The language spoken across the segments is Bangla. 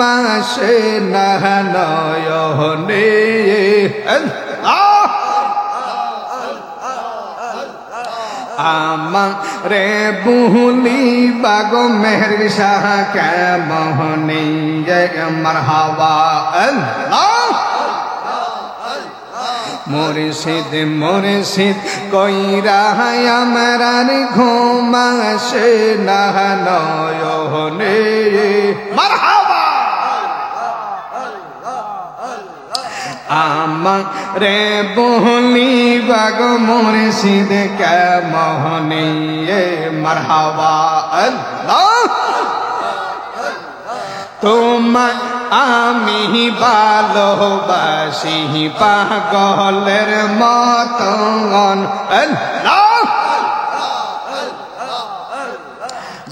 আসে না নয়নে আমারে বুহলি বাগো মেহের শাহ কেমনে মারহাবা আল্লাহ মুর্শিদ মুর্শিদ কইরা আমরার ঘুম আসে না নয়নে মারহাবা আমারে বলি বাগো মুর্শিদ কেমনে মারহাবা আল্লাহ তোমায় আমি ভালোবাসি পাগলের মতন আল্লাহ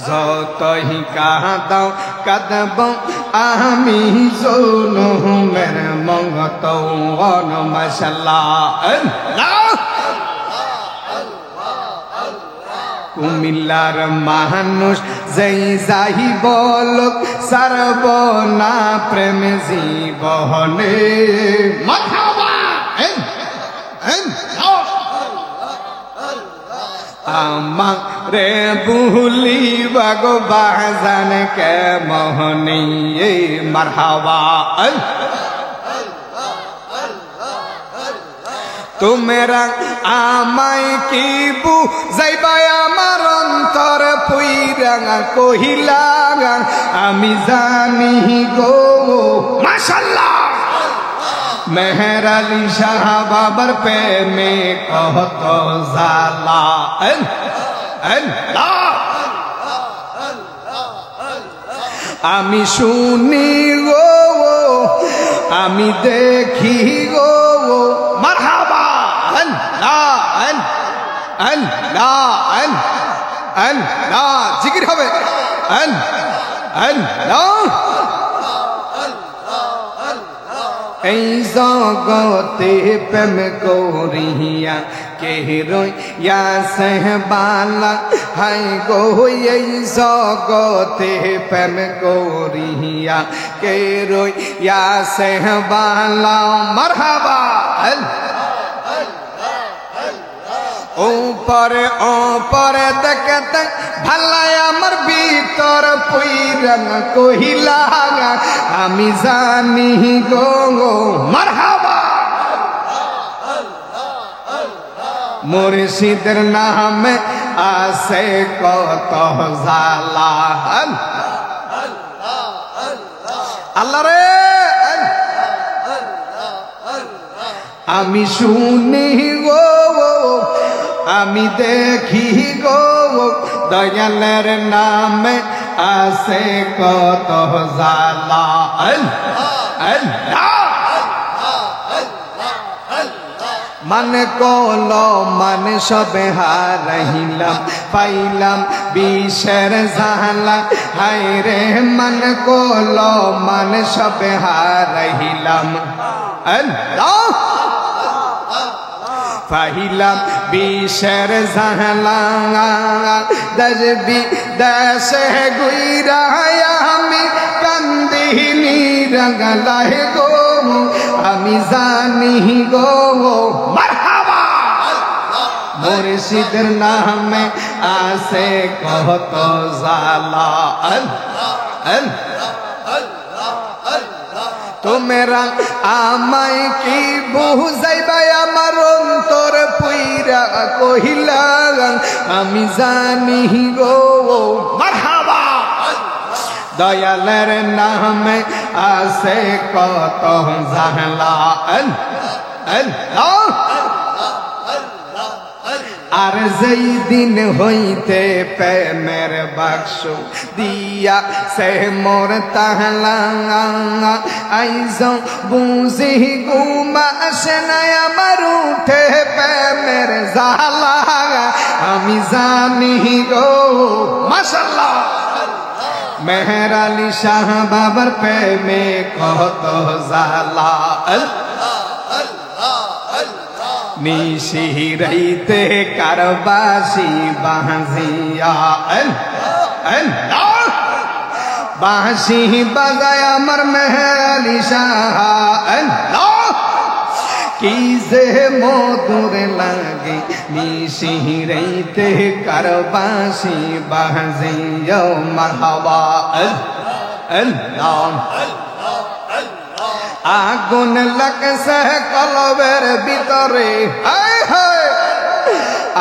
যতই কাঁদাও কাঁদব আমি জুলুমের মতন মাশাআল্লাহ আল্লাহ কুমিল্লার মানুষ যেই যাই বলক সারব না প্রেম জীবনে মারহাবা আমারে ভুলি বাগো বাজান কে মোহনে মারহাবা তোমরা আমায় কি বুঝাইবা আমার অন্তর পুইরা কহিলা আমি জানি গো মাশাআল্লাহ মেহের আলী শাহ বাবার প্রেমে কত জালা আমি শুনি গো আমি দেখি গো মারহাবা জিকির হবে এই জগতে প্রেম করিয়া কে রইয়া সেহবালা হাই গো এই জগতে প্রেম করিয়া কে রইয়া সেহবালা মারহাবা ওপরে ওপরে দেখতে ভালাই আমার ভিতর পুইরান কহিলা আমি জানি গো মারহাবা মুর্শিদের নামে আসে কত জালা আল্লাহ রে আমি শুনি গো আমি দেখি গো দয়ালের নামে আসে কত জালা मन कोलो मन सब हारहिलाम पाइलाम बिशर जाला हाय रे मन कोलो मन सब हारहिलाम अल्लाह पाइलाम बिशर जाला दजबी दस गुइरा यामी कंदिनी रंगला है गो আমি জানি গো মারহাবা মুর্শিদের নামে আসে কত জালা তোমরা আমায় কি বুঝাইবা আমার অন্তর পুইরা কহিলা আমি জানি গো মারহাবা দয়ালের নামে আসে কত জালা আর যেই দিন হইতে প্রেমের বাক্স দিয়া সে মোর তাহলা আইজ বুঝি ঘুমা আসে না আমার উঠে প্রেমের জালা আমি জানি গো মাশাআল্লাহ মেহের আলী শাহ বাবার প্রেমে কত জালা নিশি রাইতে কারবাসি বাঁধিয়া বাঁশি বাজায় আমার মেহেলি শাহ আল্লাহ কি যে মধুর লাগে মিশিরাইতে কার বাঁশি বাজিও মারহাবা আল্লাহ আগুন লাগছে কলবের ভিতরে হায় হায়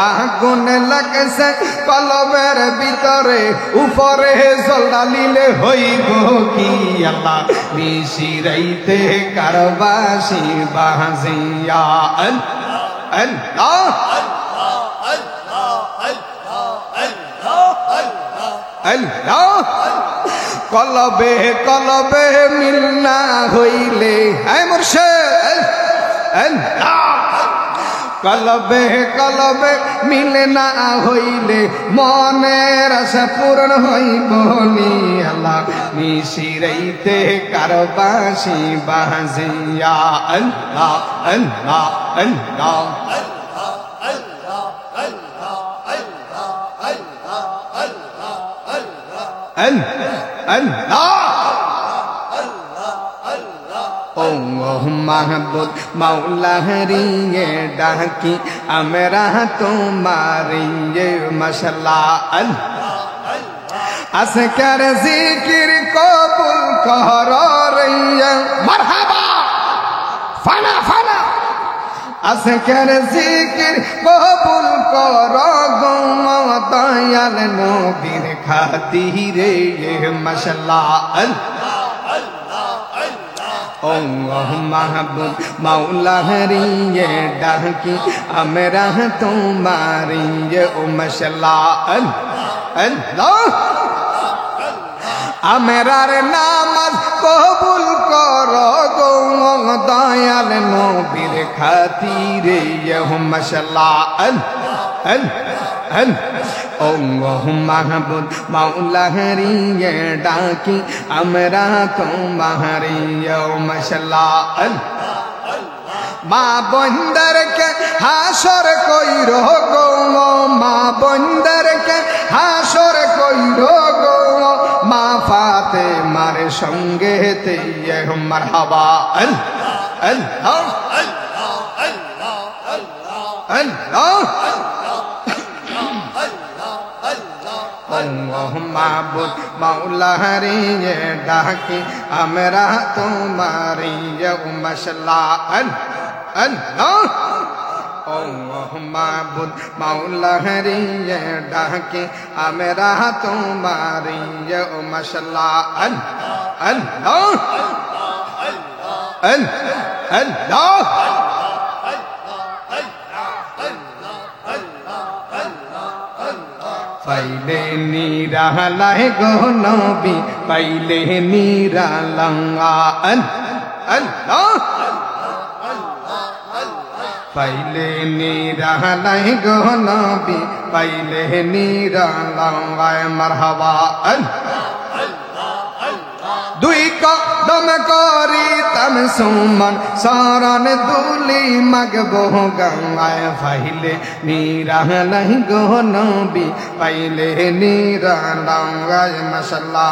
আগুন লাগছে কলবের ভিতরে উপরে জলালিলে হইব কি আল্লাহ মিশিরাইতে কারবাসি বাজিয়া আল্লাহ আল্লাহ কলবে কলবে মিল না হইলে হায় মুর্শিদ আল্লাহ কলবে কলবে মিল না হইলে মনের আশা পূরণ হইব নি আল্লাহ মিশিরাইতে কারবাসি বাজিয়া আল্লাহ আল্লাহ আল্লাহ ও মাহবুব মাওলা হরিয়ে ডাকি আমরা তোমারিয়ে মশলা আসকার জিকির কবুল কর রিয়া মারহাবা ফানা ফানা আসকার জিকির কবুল কর গো দয়াল নবীর খাতিরে মশলা ও মাহবুব মাওলা হরিয়ে ডাকি আমরা তোমারিয়ে ও মশলা আল্লাহ আমরার নামাজ কবুল কর গো দয়াল নবীর খাতিরে ও মশলা ও মাহবুব মাওলা হরিয়ে ডাকি আমরা তোমারিয়ে ও মশলা মা বন্দরকে হাসর কইরো গো মা বন্দরকে হাসর কইরো গো মা ফাতেমার সঙ্গে তে মারহাবা আল্লাহ আল্লাহ মাহবুব মাওলা হরিয়ে ডাকি আমরা তোমারিয়ে মশলা আল্লাহ ও মাহবুব মাওলা হরিয়ে ডাকি আমরা তোমারিয়ে মশলা আল্লাহ আল্লাহ পাইলে নিরালায় গো নবী পাইলে নিরালাঙ্গা আল্লাহ পাইলে নিরালায় গো নবী পাইলে নিরালাঙ্গায় মারহাবা দুই কদম করি তম সুমন শরণ দুলি মগবো গঙ্গায় পাইলে নিরালায় গো নবী পাইলে নিরালাঙ্গায় মশলা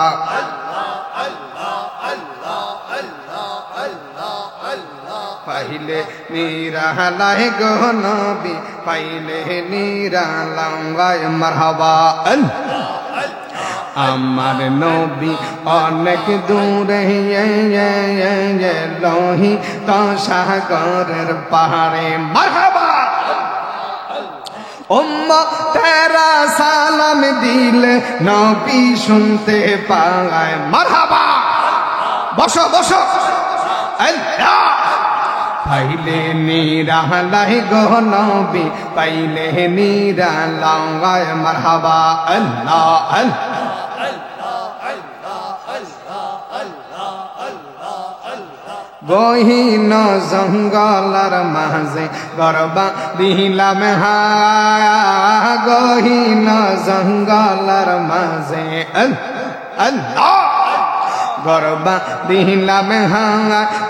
পাইলে নিরালায় গো নবী পাইলে নিরালাঙ্গায় মারহাবা আমার নবী অনেক দূরে লোহি তো সাগরের পাহাড়ে মারহাবা উম্মতেরা সালাম দিলে নবী শুনতে পায় মারহাবা বসো বসো আল্লাহ পাইলে নিরালায় গো নবী পাইলে নিরালায় মারহাবা আল্লাহ আল্লাহ গহীন জঙ্গলার মাঝে গরবা দিলাম গহীন জঙ্গলার মাঝে আল্লাহ গরবা দিলাম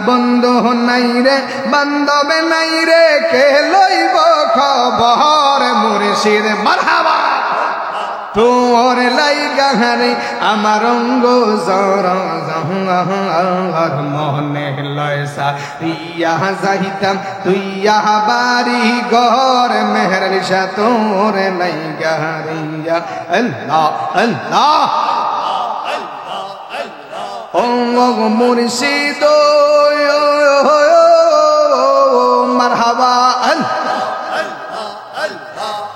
বন্ধু নাই রে বান্ধবে নাই রে কে লইব খবর মুর্শিদ মারহাবা তোর লাইগারে আমার অঙ্গ জর জহর মনে লয়সা ইয়া যাইতাম তুইয়া বাড়ি ঘর মেহের সা তোর লাইগারিয়া আল্লাহ আল্লাহ অঙ্গ মুর্শিদ মারহাবা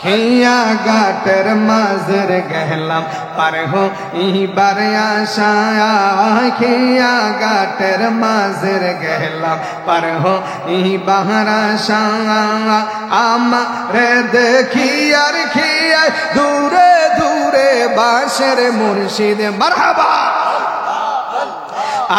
খেয়া গাটের মাঝের গেলাম পার হো ইবার আশায়া খেয়া গাটের মাঝের গেলাম পার হো ইবার আশায়া আমারে দেখি আর খেয়া দূরে দূরে বাসের মুর্শিদ মারহাবা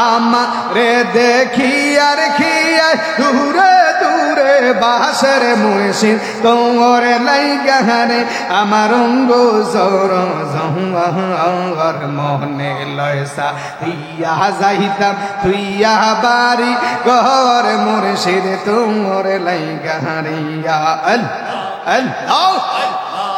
আমারে দেখি আর খেয়া দূরে দূরে বাসের মুর্শিদ তোর লাইগারে আমার অঙ্গ জোর জহর মনে লয়সা তুইয়া যাইতাম তুইয়া বাড়ি ঘর মুর্শিদ তোর লাইগারিয়া আল্লাহ